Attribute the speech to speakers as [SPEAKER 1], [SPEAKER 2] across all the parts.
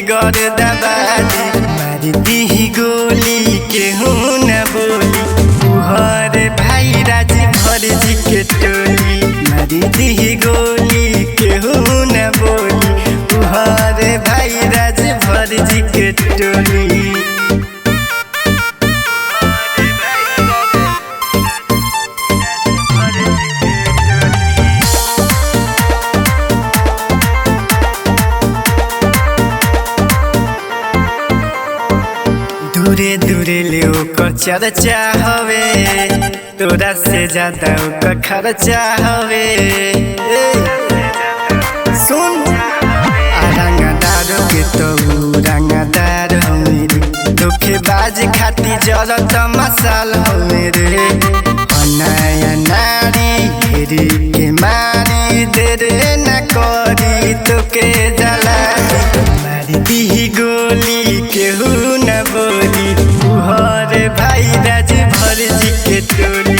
[SPEAKER 1] Figure दबादी मारी दी गोली केहू न बोली तुहर भाई राज भर जी के टोली मारी दी गोली केहू न बोली तुहर भाई राज भर जी के टोली। दूरे दूरे ले ओकर चर्चा हवे तोरा से ज्यादा ओकर खर्चा हवे। सुन रंगदार के तो रंगदार हमेरे धोखेबाज खाती जरत मसाल हमेरे नया नारी हेरी के मारी देरे न करी तोके जला मारी दी गोली केहू न बोली तुहर भाई राज भर जी के टोली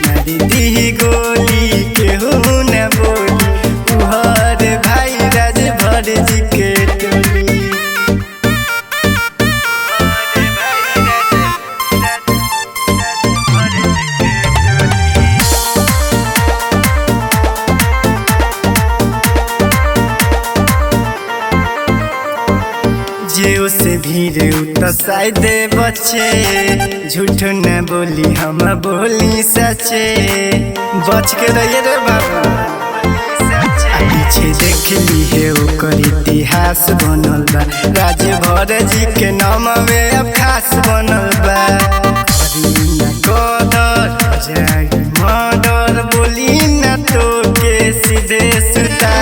[SPEAKER 1] मारी दी गोली केहू न बोली तुहर भाई राज भर जी के टोली। जे उसे भीरे तो शायद बचे झूठ न बोली हम बोली सचे बच के रहिए रे बाबू। पीछे देख ली है ओकर इतिहास बनल बा राज भर जी के नाम में अब खास बनल बा मर्डर बोली न तो के सीधे सुता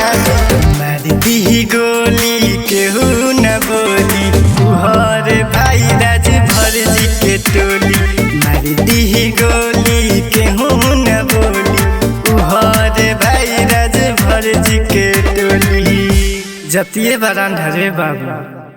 [SPEAKER 1] मारी दी गोली केहू न बोली तुहर भाई राज भर जी के टोली मारी दी गोली केहू न बोली तुहर भाई राज भर जी के टोली। जतिये बरान ढरे बाबू।